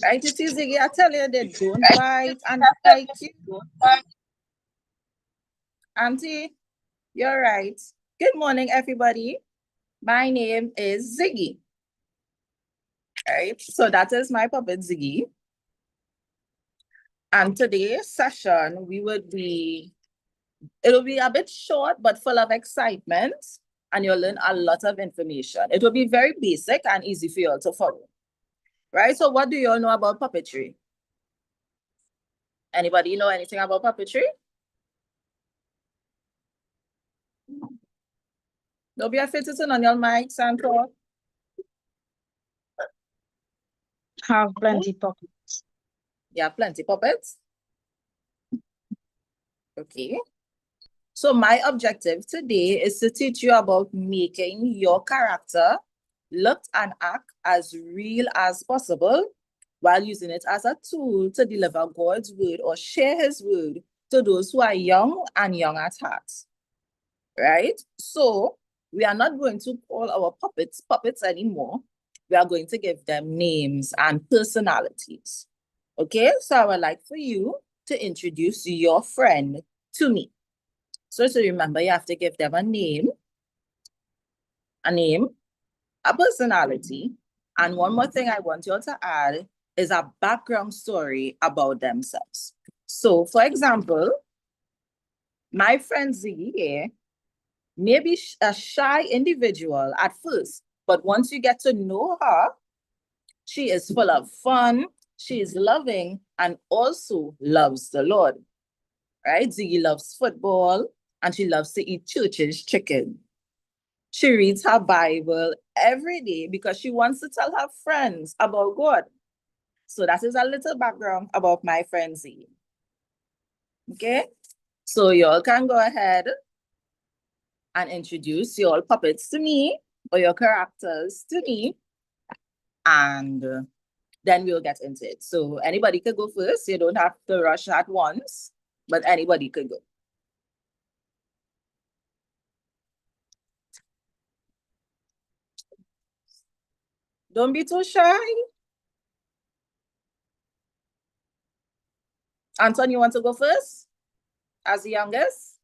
Right, it is Ziggy. I tell you, they don't bite and like you. Auntie, you're right. Good morning, everybody. My name is Ziggy. Right, so that is my puppet Ziggy. And today's session, it'll be a bit short, but full of excitement, and you'll learn a lot of information. It will be very basic and easy for you all to follow. Right, so what do you all know about puppetry? Anybody know anything about puppetry? Don't be afraid to turn on your mics and talk. Have plenty puppets. You have plenty puppets? Okay. So my objective today is to teach you about making your character look and act as real as possible while using it as a tool to deliver God's word or share his word to those who are young and young at heart. Right? So we are not going to call our puppets anymore. We are going to give them names and personalities. Okay, so I would like for you to introduce your friend to me. So remember, you have to give them a name, a personality, and one more thing I want you all to add is a background story about themselves. So, for example, my friend Ziggy here may be a shy individual at first, but once you get to know her, she is full of fun, she is loving, and also loves the Lord. Right? Ziggy loves football, and she loves to eat church's chicken. She reads her Bible every day because she wants to tell her friends about God. So that is a little background about my friend Z. Okay? So y'all can go ahead and introduce your puppets to me or your characters to me, and then we'll get into it. So anybody could go first. You don't have to rush at once, but anybody could go. Don't be too shy. Anton, you want to go first as the youngest?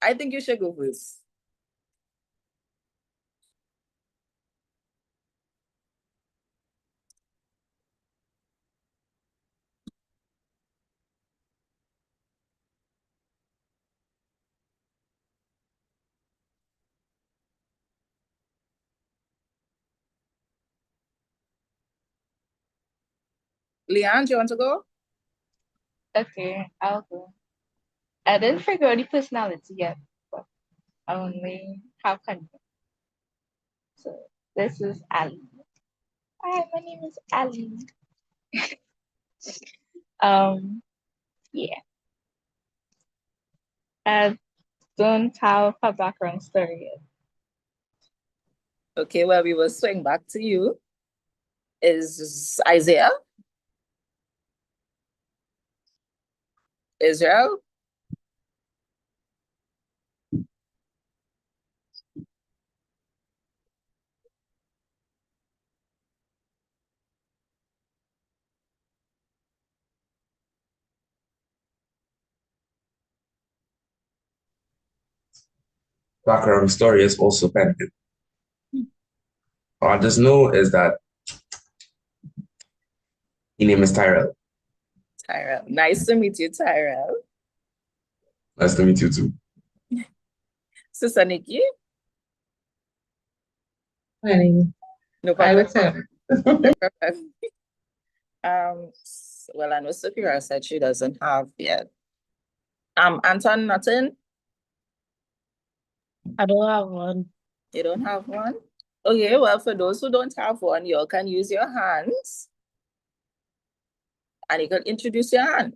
I think you should go first. Leanne, do you want to go? Okay, I'll go. I didn't figure out the personality yet, but I only have content. So this is Ali. Hi, my name is Ali. Yeah. I don't have a background story yet. Okay, well, we will swing back to you. Is Isaiah? Israel? Background story is also pending. All I just know is that his name is Tyrell. Tyrell. Nice to meet you, Tyrell. Nice to meet you too. Sister Nikki? Honey, No I problem. would say. No problem. Well, I know Sophia said she doesn't have yet. Anton, nothing? I don't have one. You don't have one? Okay, well, for those who don't have one, you can use your hands and you can introduce your hand.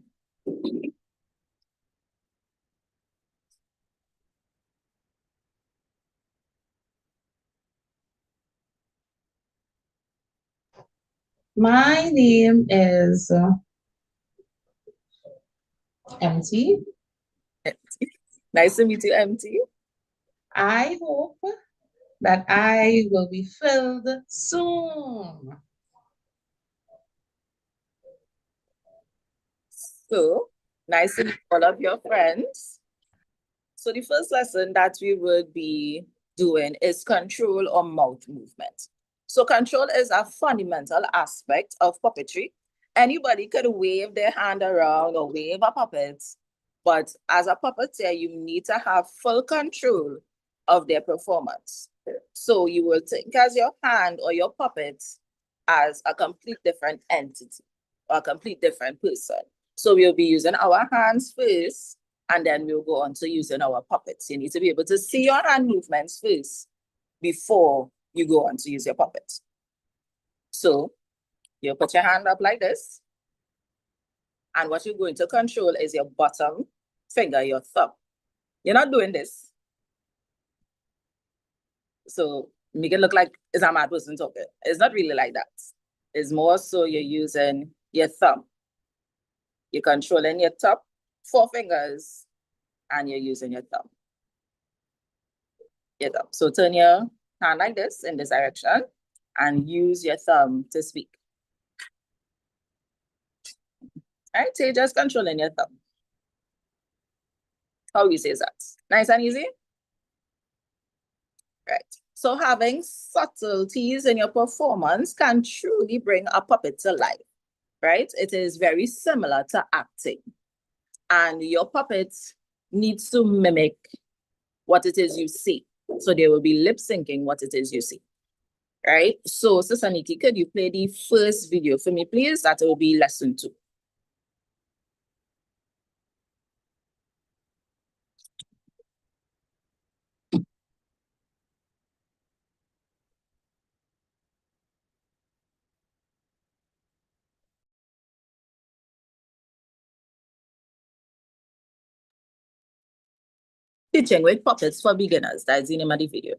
My name is MT. Nice to meet you, MT. I hope that I will be filled soon. So, nice to meet all of your friends. So the first lesson that we would be doing is control or mouth movement. So control is a fundamental aspect of puppetry. Anybody could wave their hand around or wave a puppet, but as a puppeteer, you need to have full control of their performance. So you will think as your hand or your puppet as a complete different entity or a complete different person. So we'll be using our hands first, and then we'll go on to using our puppets. You need to be able to see your hand movements first before you go on to use your puppet. So you put your hand up like this. And what you're going to control is your bottom finger, your thumb. You're not doing this. So make it look like it's a mad person talking. It's not really like that. It's more so you're using your thumb. You're controlling your top 4 fingers and you're using your thumb. Your thumb. So turn your hand like this in this direction and use your thumb to speak. All right, so you're just controlling your thumb. How easy is that? Nice and easy? Right. So having subtleties in your performance can truly bring a puppet to life, right? It is very similar to acting. And your puppet needs to mimic what it is you see. So they will be lip syncing what it is you see, right? So Sister Nikki, could you play the first video for me, please? That will be lesson 2. Teaching with puppets for beginners. That's the name of the video.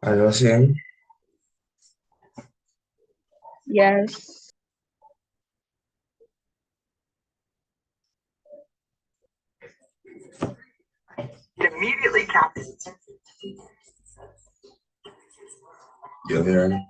Are you seeing? Yes. Immediately captured. You're hearing?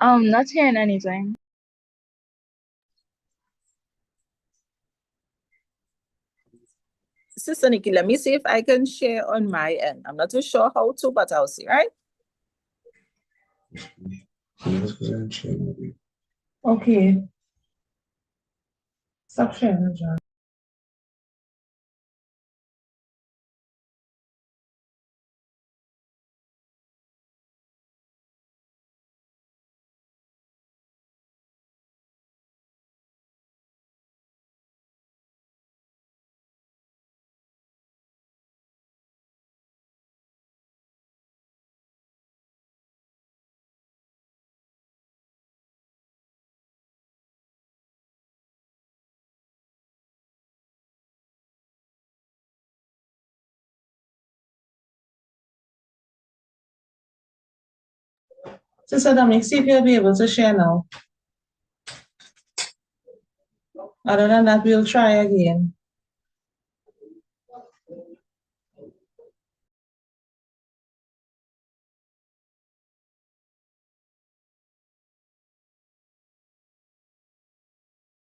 Not hearing anything. Sister Nikki, let me see if I can share on my end. I'm not too sure how to, but I'll see, right? Okay. Stop sharing, John. Sister Dominic, see if you'll be able to share now. Other than that, we'll try again.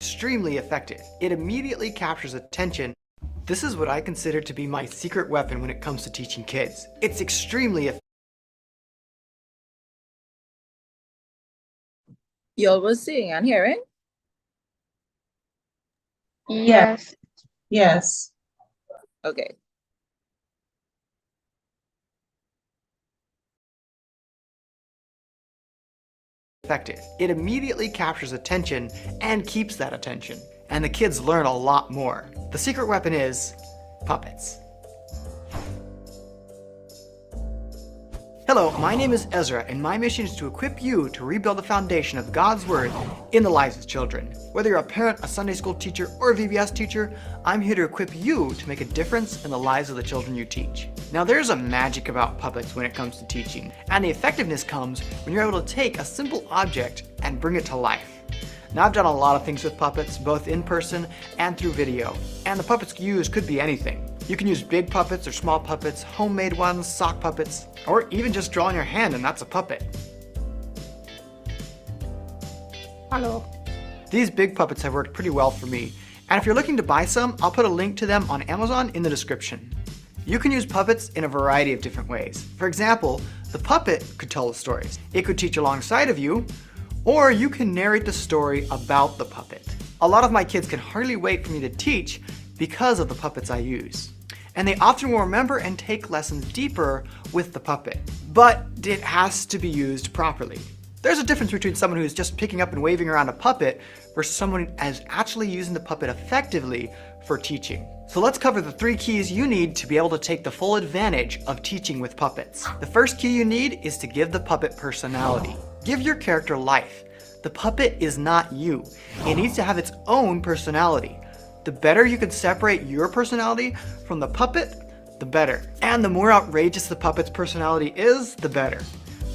extremely effective. It immediately captures attention. This is what I consider to be my secret weapon when it comes to teaching kids. It's extremely effective. You all were seeing and hearing? Yes. Yes. Okay. It immediately captures attention and keeps that attention. And the kids learn a lot more. The secret weapon is puppets. Hello, my name is Ezra, and my mission is to equip you to rebuild the foundation of God's Word in the lives of children. Whether you're a parent, a Sunday school teacher, or a VBS teacher, I'm here to equip you to make a difference in the lives of the children you teach. Now, there's a magic about puppets when it comes to teaching, and the effectiveness comes when you're able to take a simple object and bring it to life. Now, I've done a lot of things with puppets, both in person and through video, and the puppets used could be anything. You can use big puppets or small puppets, homemade ones, sock puppets, or even just draw on your hand and that's a puppet. Hello. These big puppets have worked pretty well for me, and if you're looking to buy some, I'll put a link to them on Amazon in the description. You can use puppets in a variety of different ways. For example, the puppet could tell the stories. It could teach alongside of you, or you can narrate the story about the puppet. A lot of my kids can hardly wait for me to teach because of the puppets I use. And they often will remember and take lessons deeper with the puppet. But it has to be used properly. There's a difference between someone who's just picking up and waving around a puppet versus someone who is actually using the puppet effectively for teaching. So let's cover the 3 keys you need to be able to take the full advantage of teaching with puppets. The first key you need is to give the puppet personality. Give your character life. The puppet is not you. It needs to have its own personality. The better you can separate your personality from the puppet, the better. And the more outrageous the puppet's personality is, the better.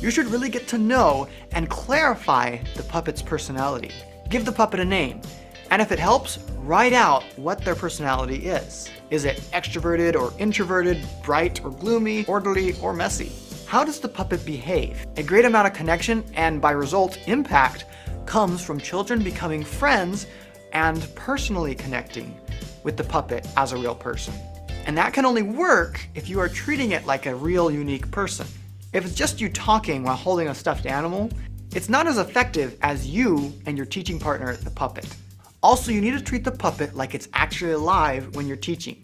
You should really get to know and clarify the puppet's personality. Give the puppet a name, and if it helps, write out what their personality is. Is it extroverted or introverted, bright or gloomy, orderly or messy? How does the puppet behave? A great amount of connection, and by result, impact, comes from children becoming friends and personally connecting with the puppet as a real person. And that can only work if you are treating it like a real unique person. If it's just you talking while holding a stuffed animal, it's not as effective as you and your teaching partner, the puppet. Also, you need to treat the puppet like it's actually alive when you're teaching.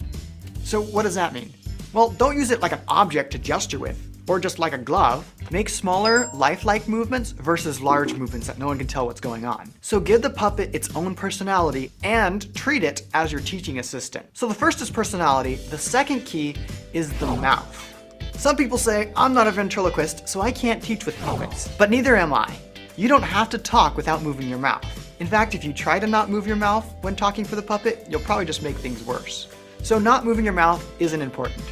So what does that mean? Well, don't use it like an object to gesture with, or just like a glove. Make smaller, lifelike movements versus large movements that no one can tell what's going on. So give the puppet its own personality and treat it as your teaching assistant. So the first is personality. The second key is the mouth. Some people say, I'm not a ventriloquist, so I can't teach with puppets. But neither am I. You don't have to talk without moving your mouth. In fact, if you try to not move your mouth when talking for the puppet, you'll probably just make things worse. So not moving your mouth isn't important.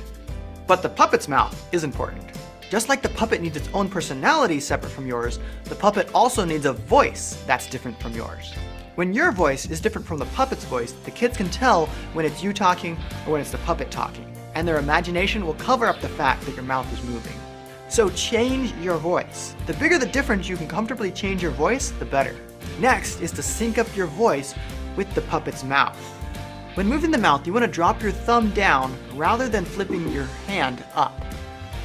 But the puppet's mouth is important. Just like the puppet needs its own personality separate from yours, the puppet also needs a voice that's different from yours. When your voice is different from the puppet's voice, the kids can tell when it's you talking or when it's the puppet talking, and their imagination will cover up the fact that your mouth is moving. So change your voice. The bigger the difference you can comfortably change your voice, the better. Next is to sync up your voice with the puppet's mouth. When moving the mouth, you want to drop your thumb down rather than flipping your hand up.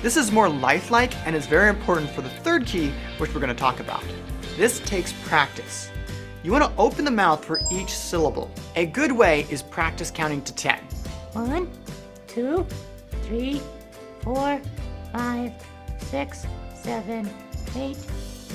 This is more lifelike and is very important for the third key, which we're going to talk about. This takes practice. You want to open the mouth for each syllable. A good way is practice counting to 10. 1, 2, 3, 4, 5, 6, 7, 8,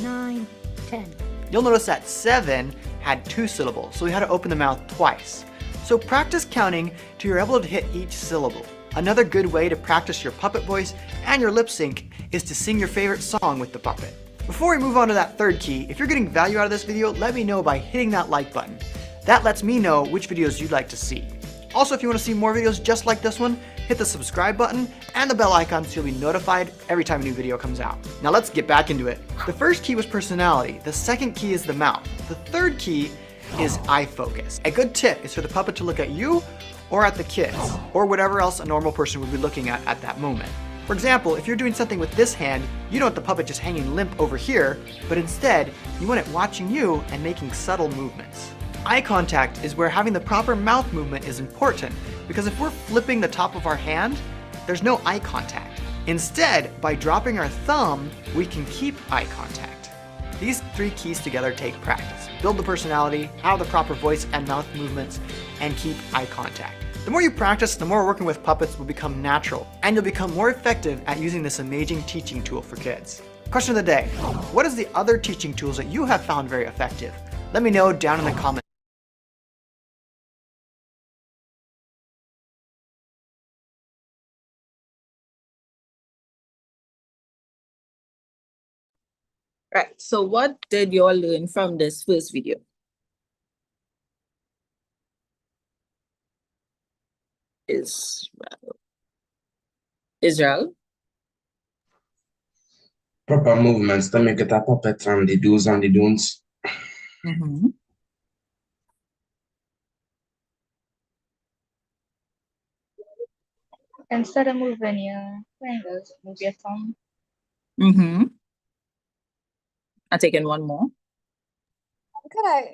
9, 10. You'll notice that 7 had 2 syllables, so we had to open the mouth twice. So practice counting till you're able to hit each syllable. Another good way to practice your puppet voice and your lip sync is to sing your favorite song with the puppet. Before we move on to that third key, if you're getting value out of this video, let me know by hitting that like button. That lets me know which videos you'd like to see. Also, if you want to see more videos just like this one, hit the subscribe button and the bell icon so you'll be notified every time a new video comes out. Now let's get back into it. The first key was personality. The second key is the mouth. The third key is eye focus. A good tip is for the puppet to look at you or at the kids, or whatever else a normal person would be looking at that moment. For example, if you're doing something with this hand, you don't want the puppet just hanging limp over here, but instead, you want it watching you and making subtle movements. eye contact is where having the proper mouth movement is important, because if we're flipping the top of our hand, there's no eye contact. Instead, by dropping our thumb, we can keep eye contact. These three keys together take practice. Build the personality, have the proper voice and mouth movements, and keep eye contact. The more you practice, the more working with puppets will become natural, and you'll become more effective at using this amazing teaching tool for kids. Question of the day: what is the other teaching tools that you have found very effective? Let me know down in the comments. Right, so what did you all learn from this first video? Israel? Proper movements to make it a puppet and the do's and the don'ts. Mm-hmm. Instead of moving your fingers, move your thumb. Mm-hmm. I'm taking one more.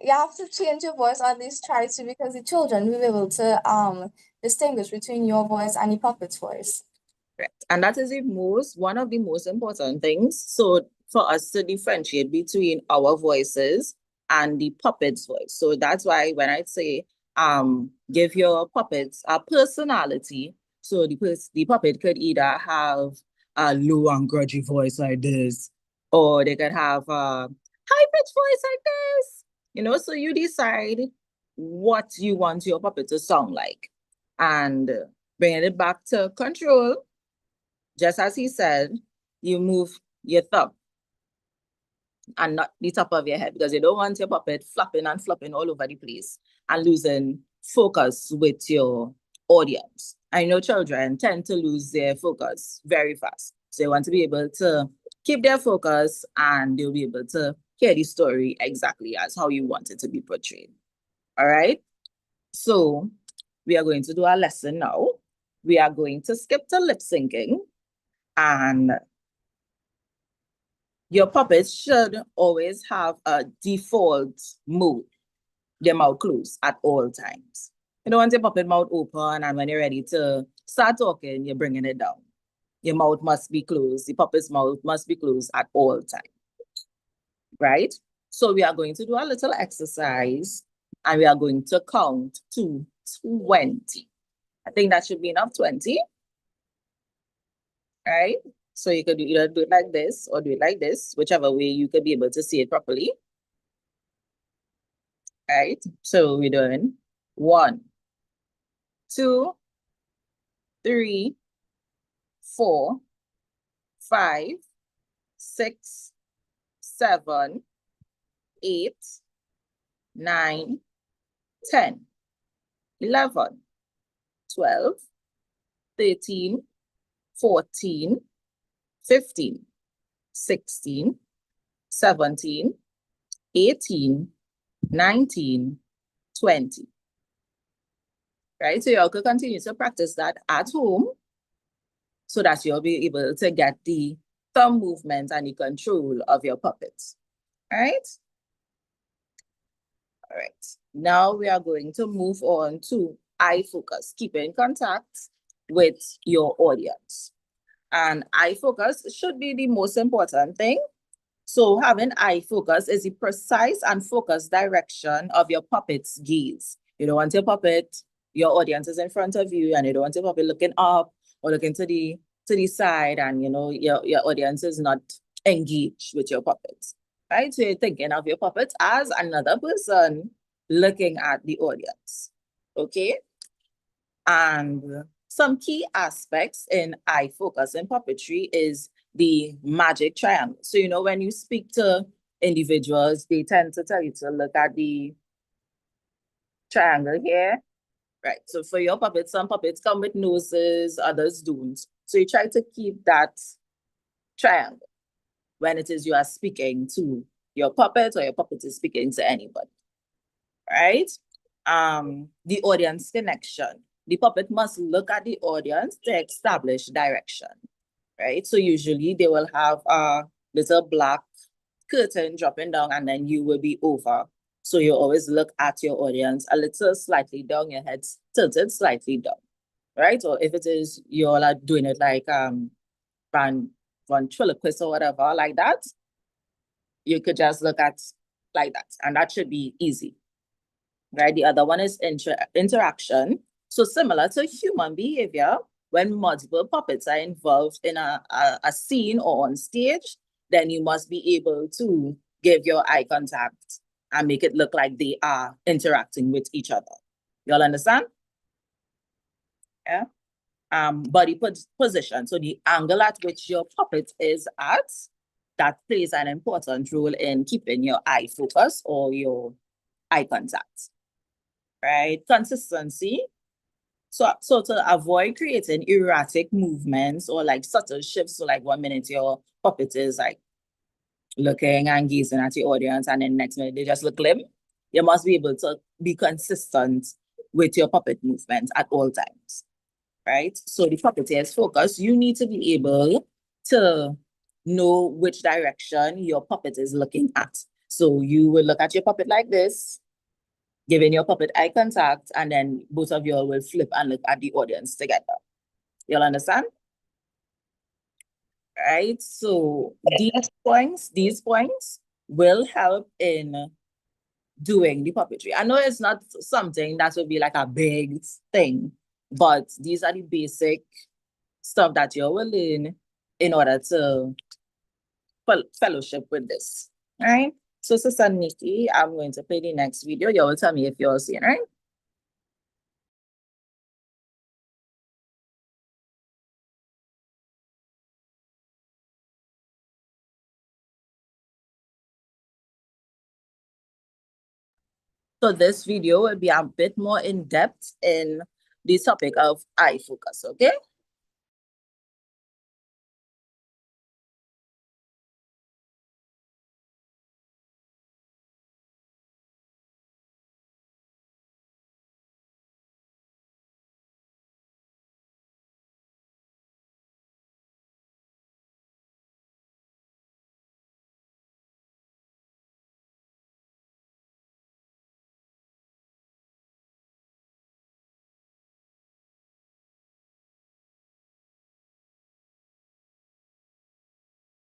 You have to change your voice, or at least try to, because the children will be able to distinguish between your voice and the puppet's voice. Right. And that is one of the most important things. So for us to differentiate between our voices and the puppet's voice. So that's why when I say give your puppets a personality, so the puppet could either have a low and grudgy voice like this, or they could have a high-pitched voice like this. So you decide what you want your puppet to sound like. And bringing it back to control, just as he said, you move your thumb and not the top of your head, because you don't want your puppet flapping and flopping all over the place and losing focus with your audience. I know children tend to lose their focus very fast. So you want to be able to keep their focus, and they'll be able to hear the story exactly as how you want it to be portrayed. All right? So we are going to do our lesson now. We are going to skip to lip syncing. And your puppets should always have a default mode, their mouth closed at all times. You don't want your puppet mouth open, and when you're ready to start talking, you're bringing it down. Your mouth must be closed. The puppet's mouth must be closed at all times, right? So we are going to do a little exercise, and we are going to count to 20. I think that should be enough, 20. Right? So you could either do it like this or do it like this, whichever way you could be able to see it properly. Right? So we're doing 1, 2, 3, 4, 5, 6, 7, 8, 9, 10, 11, 12, 13, 14, 15, 16, 17, 18, 19, 20. Right? So you all could continue to practice that at home so that you'll be able to get the thumb movement and the control of your puppets. All right? All right. Now we are going to move on to eye focus, keeping contact with your audience. And eye focus should be the most important thing. So having eye focus is the precise and focused direction of your puppet's gaze. You don't want your audience is in front of you, and you don't want your puppet looking up or looking to the side, and your audience is not engaged with your puppets. Right? So you're thinking of your puppets as another person looking at the audience. Okay? And some key aspects in eye focus in puppetry is the magic triangle. So, when you speak to individuals, they tend to tell you to look at the triangle here. Right. So for your puppets, some puppets come with noses, others don't. So you try to keep that triangle when it is you are speaking to your puppet, or your puppet is speaking to anybody. Right? The audience connection. The puppet must look at the audience to establish direction, right? So usually they will have a little black curtain dropping down, and then you will be over So you always look at your audience a little slightly down, your head tilted slightly down, right? Or if it is you all are doing it like ventriloquist or whatever, like that, you could just look at like that, and that should be easy, right? The other one is interaction. So similar to human behavior, when multiple puppets are involved in a scene or on stage, then you must be able to give your eye contact and make it look like they are interacting with each other. You all understand? Yeah. Body position. So the angle at which your puppet is at, that plays an important role in keeping your eye focus or your eye contact. Right? Consistency. So to avoid creating erratic movements or like subtle shifts, so like 1 minute your puppet is like looking and gazing at your audience, and then next minute they just look limp, you must be able to be consistent with your puppet movements at all times, right? So the puppeteer's focus, you need to be able to know which direction your puppet is looking at. So you will look at your puppet like this, giving your puppet eye contact, and then both of you all will flip and look at the audience together. You all understand? Right? So these points will help in doing the puppetry. I know it's not something that would be like a big thing, but these are the basic stuff that you will learn in order to fellowship with this. All right? So Sister Nikki, I'm going to play the next video. You will tell me if you're seeing, right? So this video will be a bit more in depth in the topic of eye focus, okay?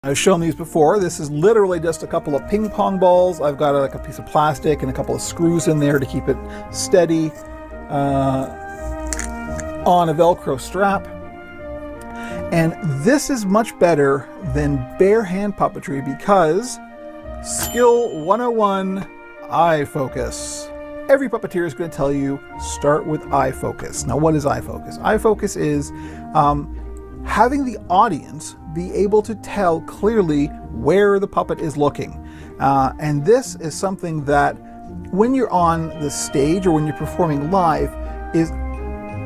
I've shown these before. This is literally just a couple of ping pong balls. I've got like a piece of plastic and a couple of screws in there to keep it steady on a Velcro strap. And this is much better than bare hand puppetry because skill 101, eye focus. Every puppeteer is going to tell you start with eye focus. Now what is eye focus? Eye focus is having the audience be able to tell clearly where the puppet is looking. And this is something that when you're on the stage or when you're performing live is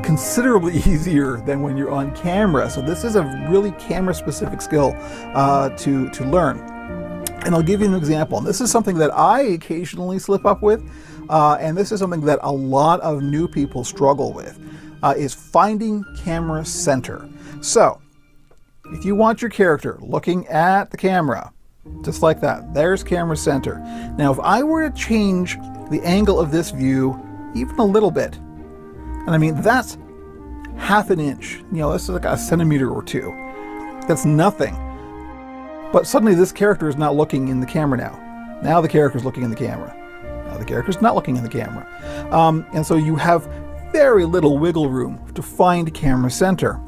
considerably easier than when you're on camera. So this is a really camera specific skill to learn. And I'll give you an example. And this is something that I occasionally slip up with. And this is something that a lot of new people struggle with, is finding camera center. So if you want your character looking at the camera, just like that, there's camera center. Now, if I were to change the angle of this view even a little bit, and I mean, that's half an inch, you know, this is like a centimeter or two. That's nothing. But suddenly this character is not looking in the camera now. Now the character is looking in the camera. Now the character is not looking in the camera. And so you have very little wiggle room to find camera center.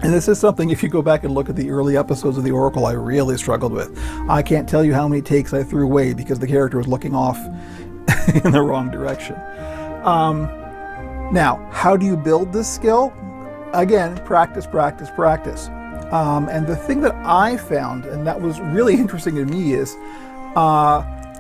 And this is something, if you go back and look at the early episodes of The Oracle, I really struggled with. I can't tell you how many takes I threw away because the character was looking off in the wrong direction. Now, how do you build this skill? Again, practice, practice, practice. And the thing that I found, and that was really interesting to me, is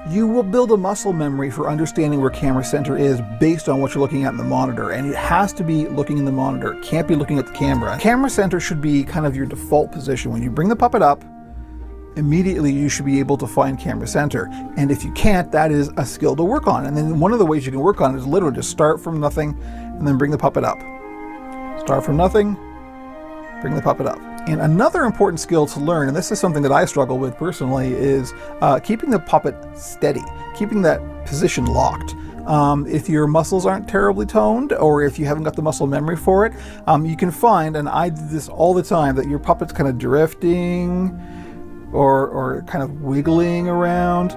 you will build a muscle memory for understanding where camera center is based on what you're looking at in the monitor. And it has to be looking in the monitor. It can't be looking at the camera. Camera center should be kind of your default position. When you bring the puppet up, immediately you should be able to find camera center. And if you can't, that is a skill to work on. And then one of the ways you can work on it is literally just start from nothing and then bring the puppet up. Start from nothing, bring the puppet up. And another important skill to learn, and this is something that I struggle with personally, is keeping the puppet steady, keeping that position locked. If your muscles aren't terribly toned, or if you haven't got the muscle memory for it, you can find, and I do this all the time, that your puppet's kind of drifting or kind of wiggling around.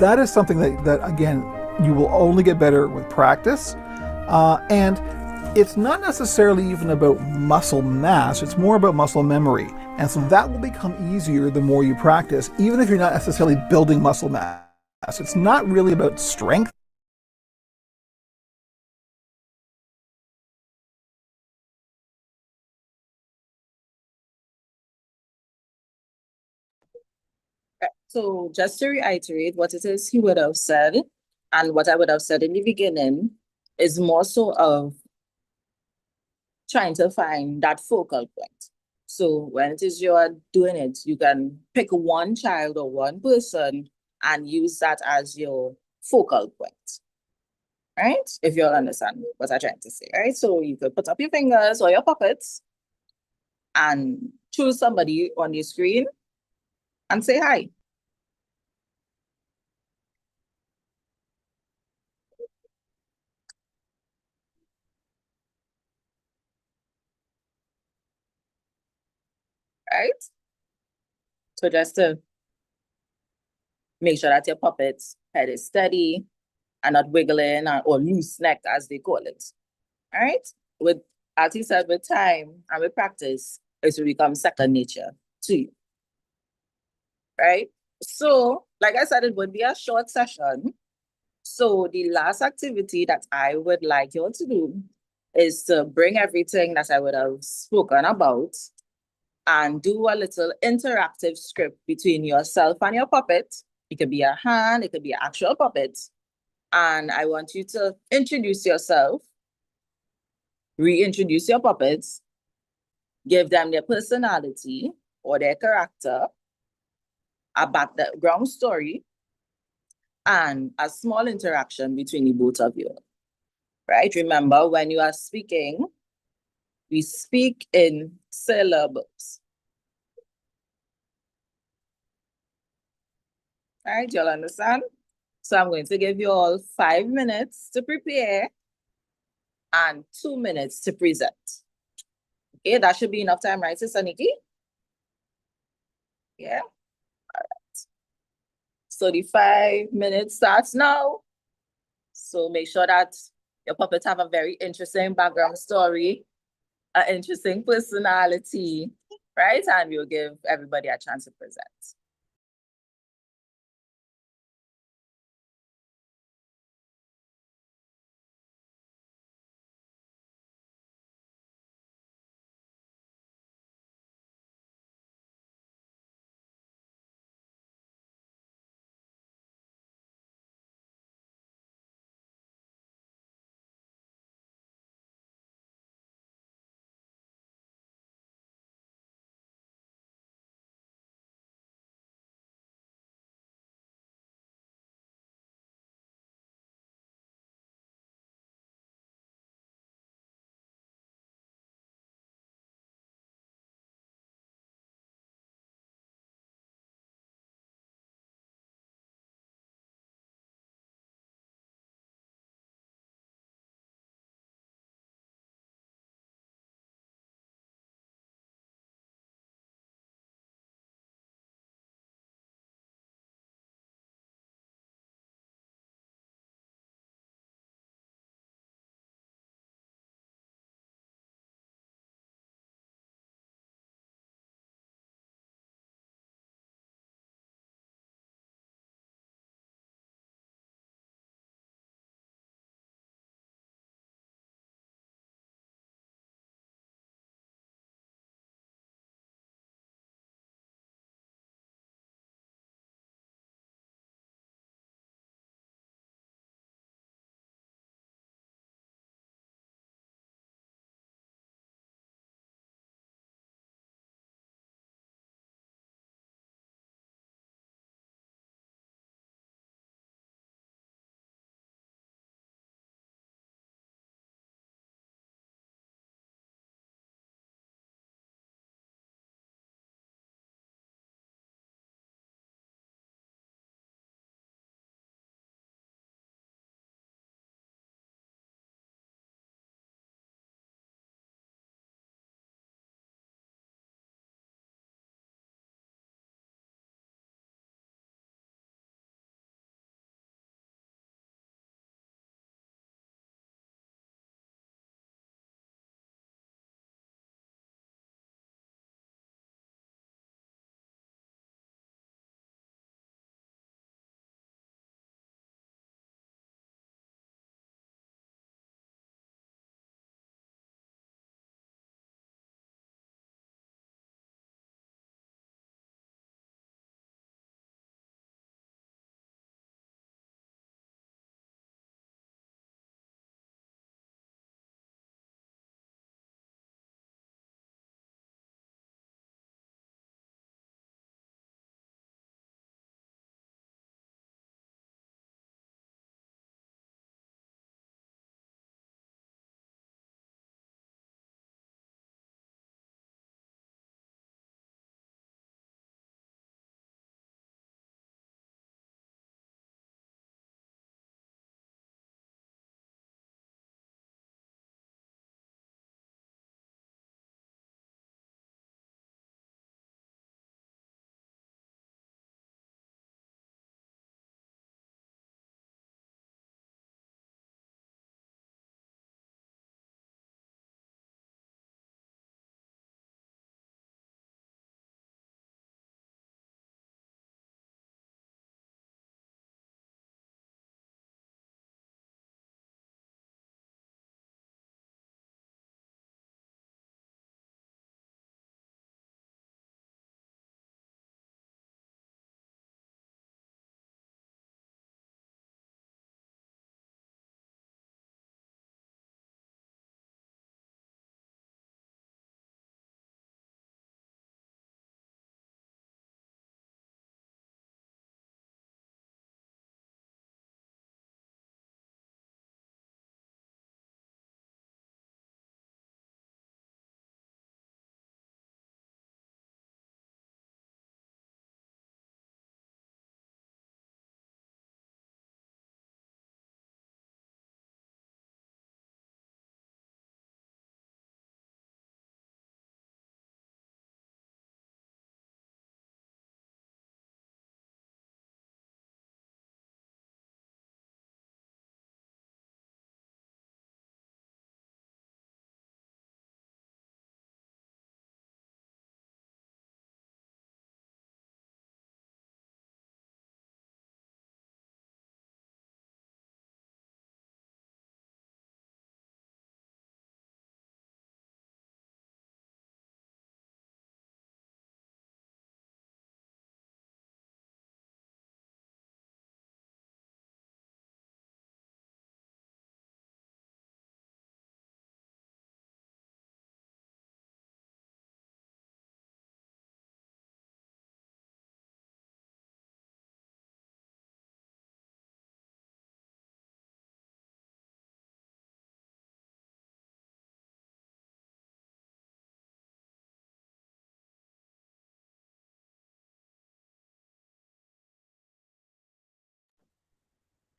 That is something that again, you will only get better with practice. And it's not necessarily even about muscle mass, it's more about muscle memory. And so that will become easier the more you practice, even if you're not necessarily building muscle mass. It's not really about strength. So just to reiterate what it is he would have said, and what I would have said in the beginning, is more so of trying to find that focal point. So when it is you're doing it, you can pick one child or one person and use that as your focal point, right? If you'll understand what I'm trying to say, right? So you could put up your fingers or your puppets and choose somebody on the screen and say hi. Right? So just to make sure that your puppet's head is steady and not wiggling or loose neck, as they call it. All right? With, as he said, with time and with practice, it will become second nature to you. Right? So, like I said, it would be a short session. So the last activity that I would like you all to do is to bring everything that I would have spoken about and do a little interactive script between yourself and your puppet. It could be a hand, it could be an actual puppet. And I want you to introduce yourself, reintroduce your puppets, give them their personality or their character, a background story, and a small interaction between the both of you. Right? Remember, when you are speaking, we speak in syllables. All right, you'll understand? So I'm going to give you all 5 minutes to prepare and 2 minutes to present. Okay, that should be enough time, right, Sister Nikki? Yeah. All right. So the 5 minutes starts now. So make sure that your puppets have a very interesting background story, an interesting personality, right? And we'll give everybody a chance to present.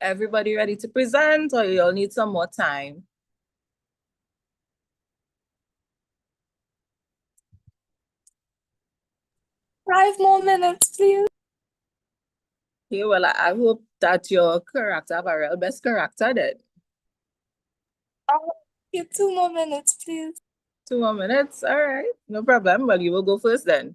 Everybody ready to present, or you'll need some more time? Five more minutes, please. Okay, well, I hope that your character have a real best character then. Give 2 more minutes, please. 2 more minutes, all right, no problem. Well, you will go first then.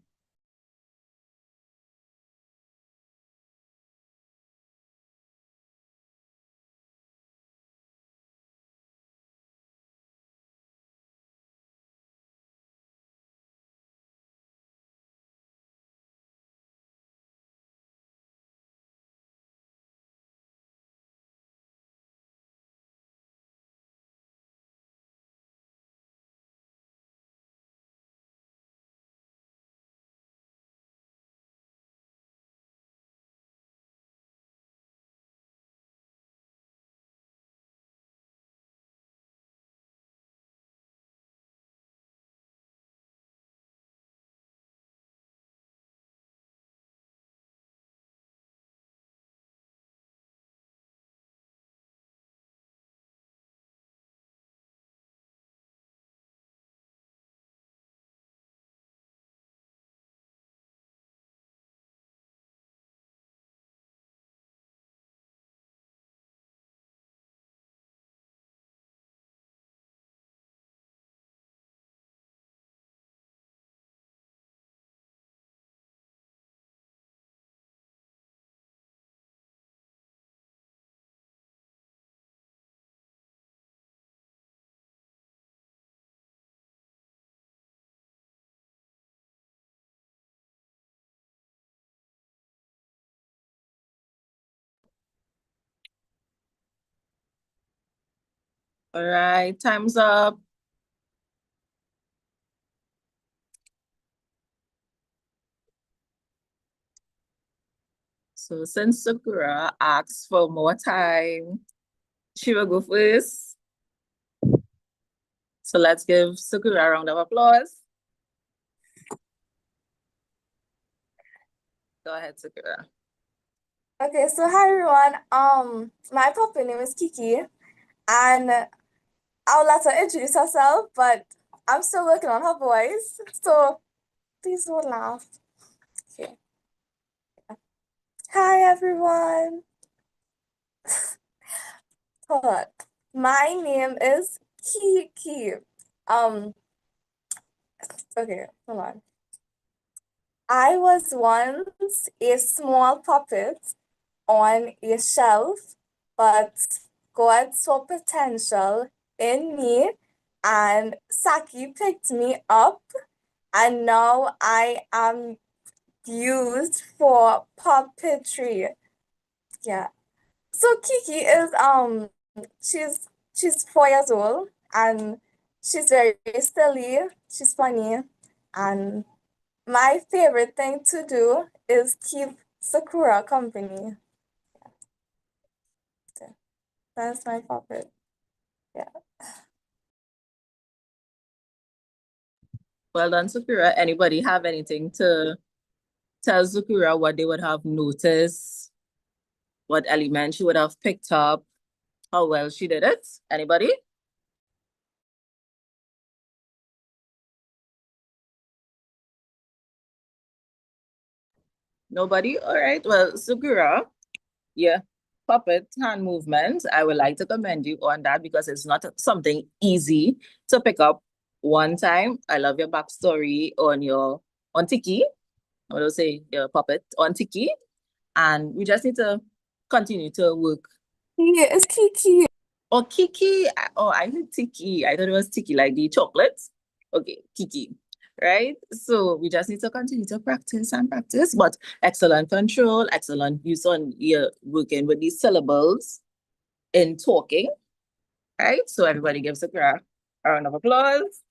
All right, time's up. So since Sakura asked for more time, she will go first. So let's give Sakura a round of applause. Go ahead, Sakura. Okay, so hi everyone. My puppy name is Kiki, and I'll let her introduce herself, but I'm still working on her voice, so please don't laugh. Okay. Hi everyone. Hold on. My name is Kiki. Okay, hold on. I was once a small puppet on a shelf, but God saw potential in me, and Saki picked me up, and now I am used for puppetry. Yeah. So Kiki is she's 4 years old, and she's very silly, she's funny, and my favorite thing to do is keep Sakura company. Yeah. That's my favorite. Yeah. Well done, Sakura. Anybody have anything to tell Sakura what they would have noticed, what element she would have picked up, how well she did it? Anybody? Nobody? All right. Well, Sakura, yeah, puppet hand movement. I would like to commend you on that because it's not something easy to pick up one time. I love your backstory on Tiki. I would say your puppet on Tiki. And we just need to continue to work. Yeah, it's Kiki. Oh, Kiki. Oh, I heard Tiki. I thought it was Tiki, like the chocolates. Okay, Kiki. Right? So we just need to continue to practice and practice, but excellent control, excellent use on your working with these syllables in talking. Right? So everybody gives a round of applause.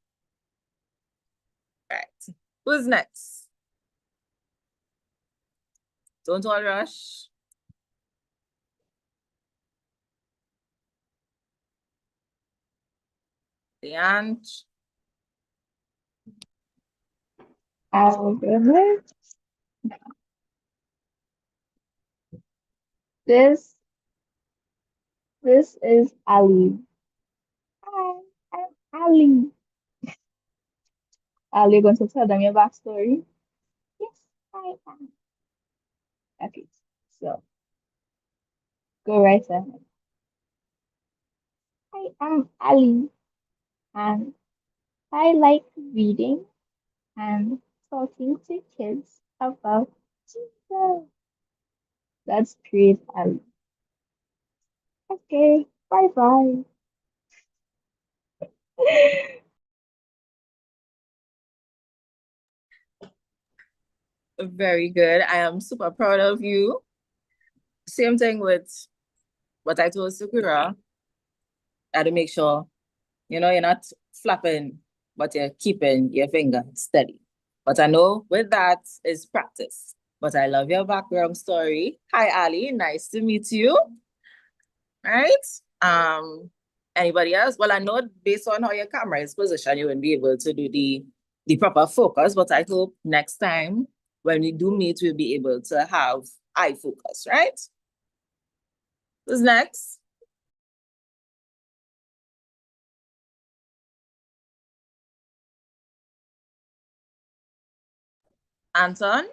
Right. Who's next? Don't all rush. The aunt. Oh, goodness. This This is Ali. Hi, I'm Ali. Ali, you're going to tell them your backstory? Yes, I am. Okay, so go right ahead. I am Ali, and I like reading and talking to kids about Jesus. That's great, Ali. Okay, bye bye. Very good. I am super proud of you. Same thing with what I told Sakura. I had to make sure, you're not flapping, but you're keeping your finger steady. But I know with that is practice. But I love your background story. Hi, Ali. Nice to meet you. Right? Anybody else? Well, I know based on how your camera is positioned, you won't be able to do the proper focus, but I hope next time when we do meet, we'll be able to have eye focus, right? Who's next? Anton?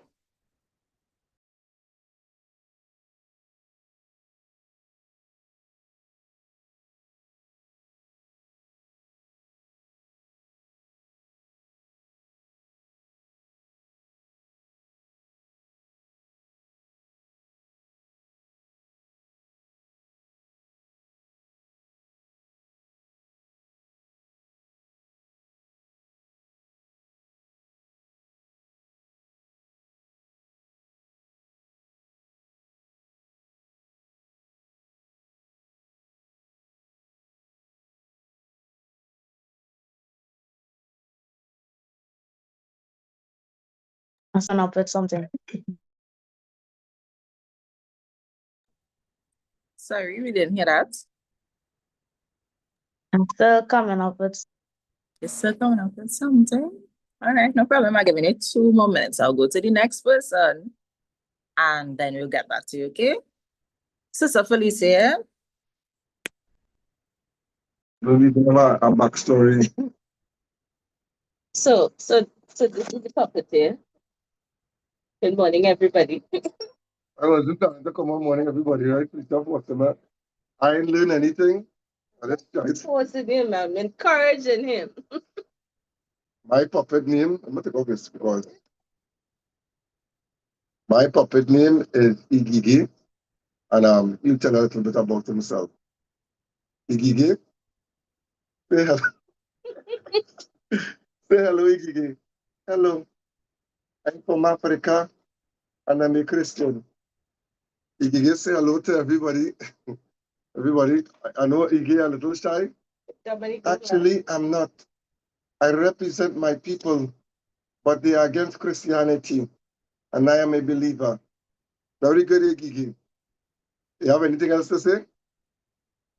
I'm starting up with something. Sorry, we didn't hear that. I'm still coming up with. You're still coming up with something. All right, no problem. I'm giving it 2 more minutes. I'll go to the next person and then we'll get back to you, okay? Sister Felicia. Don't even have a backstory. So this is the puppet here. Good morning, everybody. I wasn't trying to come on morning, everybody, right? Please don't force them out. I ain't learn anything. Let's try it. Forcing him, I'm encouraging him. My puppet name, I'm going to go this because my puppet name is Igigi, and he'll tell a little bit about himself. Igigi, say hello. Say hello, Igigi. Hello. I'm from Africa and I'm a Christian. Igigi, say hello to everybody. Everybody, I know Iggy a little shy. Actually, I'm not. I represent my people, but they are against Christianity, and I am a believer. Very good, Iggy. You have anything else to say?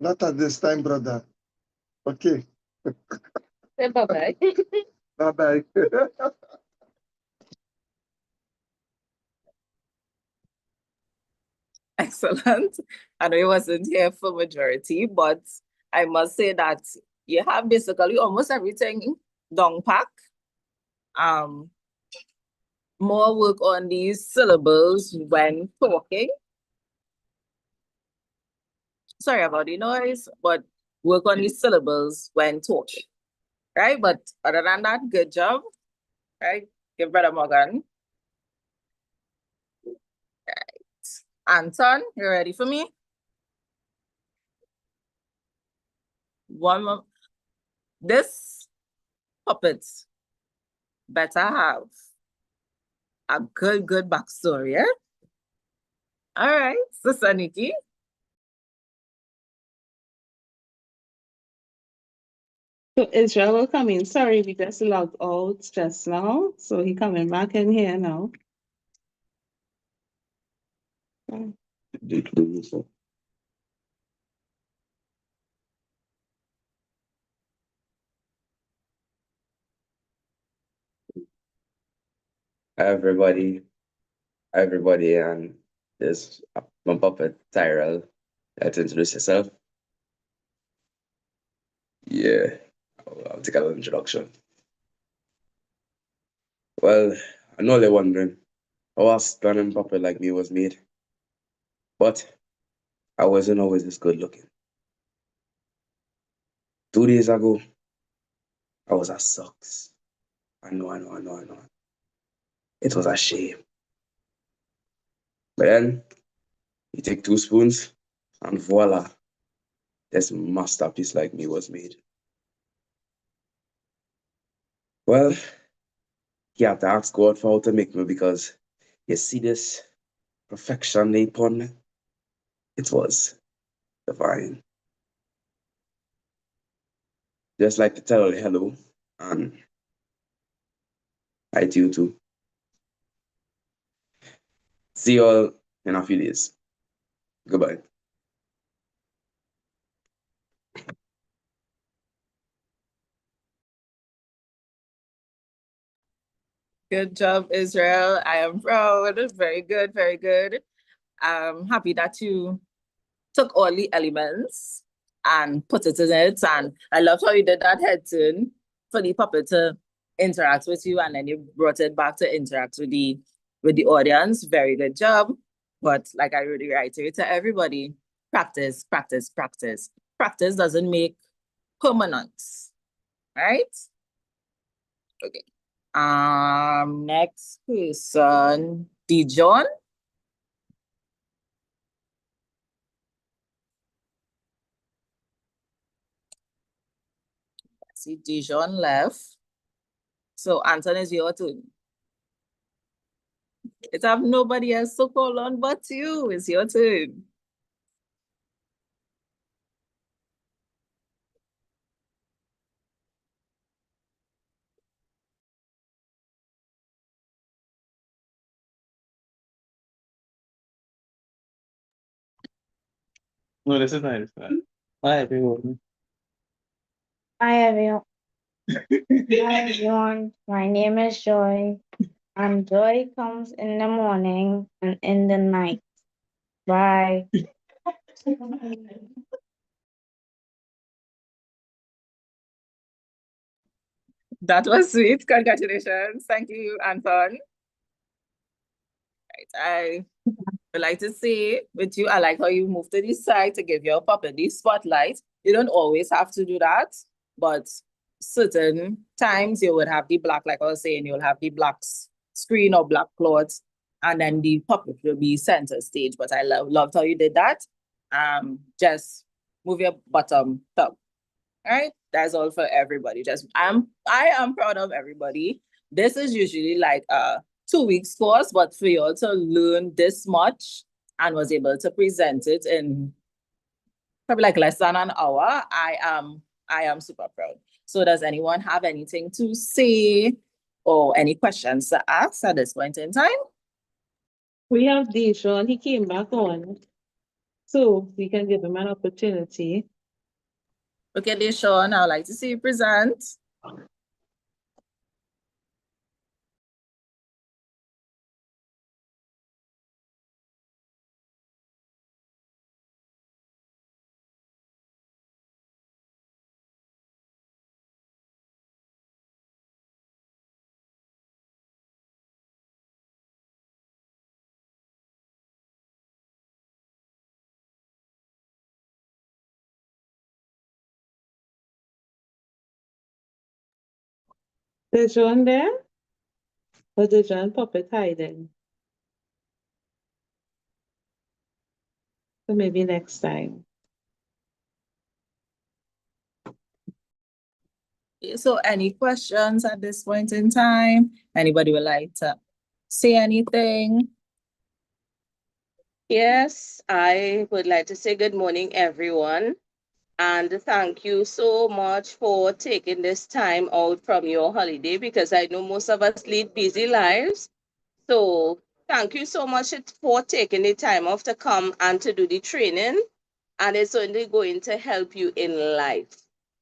Not at this time, brother. Okay. Say bye-bye. Bye-bye. Excellent. I know you wasn't here for majority, but I must say that you have basically almost everything down pack. More work on these syllables when talking. Sorry about the noise, but work on these syllables when talking. Right? But other than that, good job. Right? Give Brother Morgan. Anton, you ready for me? One more. This puppet better have a good backstory, eh? All right, Sister Nikki. So Israel will come in. Sorry, we just logged out just now. So he coming back in here now. Everybody, and this my puppet Tyrell. Let's introduce yourself. Yeah, I'll take a little introduction. Well, I know they're wondering how a stunning puppet like me was made, but I wasn't always this good looking. 2 days ago, I was a sucks. I know. It was a shame. But then, you take 2 spoons, and voila, this masterpiece like me was made. Well, you have to ask God for how to make me because you see this perfection they upon me. It was divine. Just like to tell you hello and hi to you too. See you all in a few days. Goodbye. Good job, Israel. I am proud. Very good, very good. I'm happy that you took all the elements and put it in it. And I love how you did that head turn for the puppet to interact with you, and then you brought it back to interact with the audience. Very good job. But like I really reiterate to everybody, practice, practice, practice. Practice doesn't make permanent, right? Okay. Next person, Dijon. See, Dijon left. So Anton, is your turn. It have nobody else to call on but you. It's your turn. No, this is nice. Hi, everyone. Hi everyone. Hi everyone. My name is Joy, and joy comes in the morning and in the night. Bye. That was sweet. Congratulations. Thank you, Anton. Right. I would like to say with you, I like how you move to the side to give your puppet the spotlight. You don't always have to do that, but certain times you would have the black, like I was saying, you'll have the black screen or black cloth, and then the puppet will be center stage. But I loved how you did that. Just move your bottom up. All right, that's all for everybody. I am proud of everybody. This is usually like a 2 weeks course, but for you all to learn this much and was able to present it in probably like less than an hour, I am super proud. So does anyone have anything to say or any questions to ask at this point in time? We have Dijon. He came back on, so we can give him an opportunity. Okay, Deshaun, I would like to see you present. Dijon there? Or Dijon puppet hiding? So maybe next time. So any questions at this point in time? Anybody would like to say anything? Yes, I would like to say good morning, everyone. And thank you so much for taking this time out from your holiday because I know most of us lead busy lives. So thank you so much for taking the time off to come and to do the training. And it's only going to help you in life.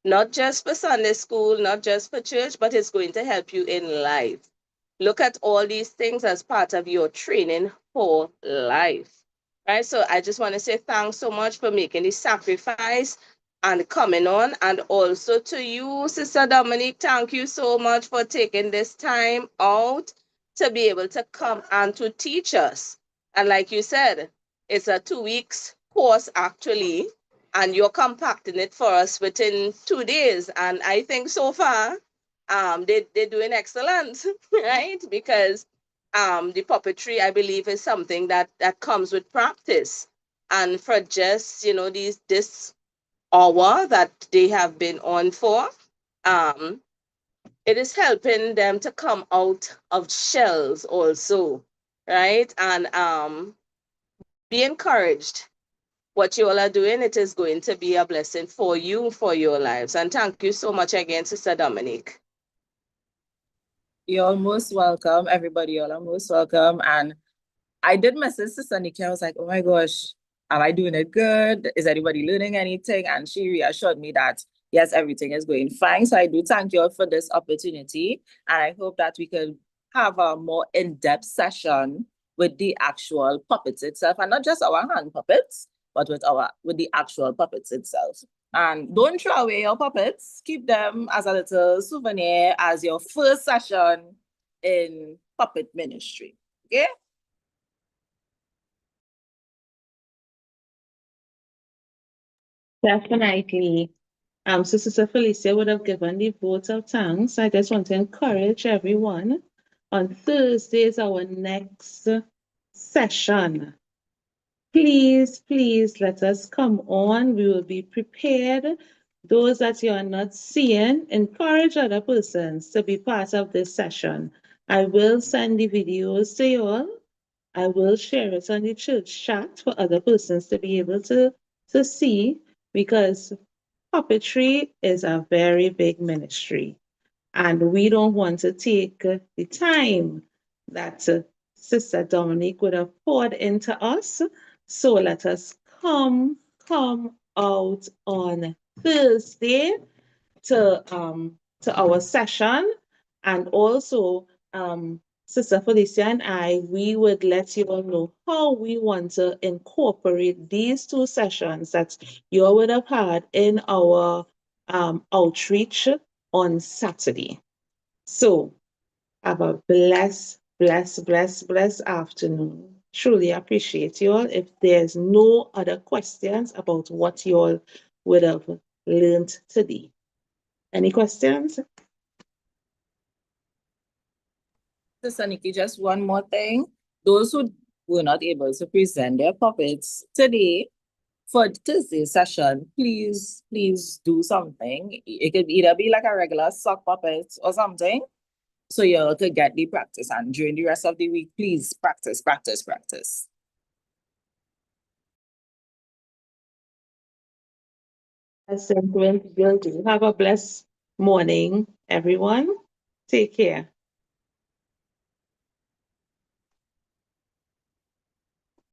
Not just for Sunday school, not just for church, but it's going to help you in life. Look at all these things as part of your training for life. Right? So I just want to say thanks so much for making the sacrifice and coming on. And also to you, Sister Dominique, thank you so much for taking this time out to be able to come and to teach us. And like you said, it's a 2 weeks course actually, and you're compacting it for us within 2 days. And I think so far, they're doing excellent, right? Because the puppetry, I believe, is something that comes with practice. And for just, this hour that they have been on for, it is helping them to come out of shells also, right? And be encouraged. What you all are doing, it is going to be a blessing for you, for your lives. And thank you so much again, Sister Dominique. You're most welcome, everybody. You're most welcome. And I did message Sister Nikki. I was like, oh my gosh, am I doing it good? Is anybody learning anything? And she reassured me that yes, everything is going fine. So I do thank you all for this opportunity. And I hope that we can have a more in-depth session with the actual puppets itself, and not just our hand puppets, but with the actual puppets itself. And don't throw away your puppets. Keep them as a little souvenir as your first session in puppet ministry. Okay? Definitely. So Sister Felicia would have given the vote of thanks. I just want to encourage everyone. On Thursday is our next session. Please let us come on. We will be prepared. Those that you are not seeing, encourage other persons to be part of this session. I will send the videos to you all. I will share it on the church chat for other persons to be able to see, because puppetry is a very big ministry, and we don't want to take the time that Sister Dominique would have poured into us. So let us come out on Thursday to our session. And also, Sister Felicia and I, we would let you all know how we want to incorporate these 2 sessions that you would have had in our outreach on Saturday. So have a blessed afternoon. Truly appreciate you all. If there's no other questions about what you all would have learned today. Any questions? Sister Nikki, just one more thing. Those who were not able to present their puppets today, for Tuesday's session, please do something. It could either be like a regular sock puppet or something, so you could get the practice. And during the rest of the week, please practice. Have a blessed morning, everyone. Take care.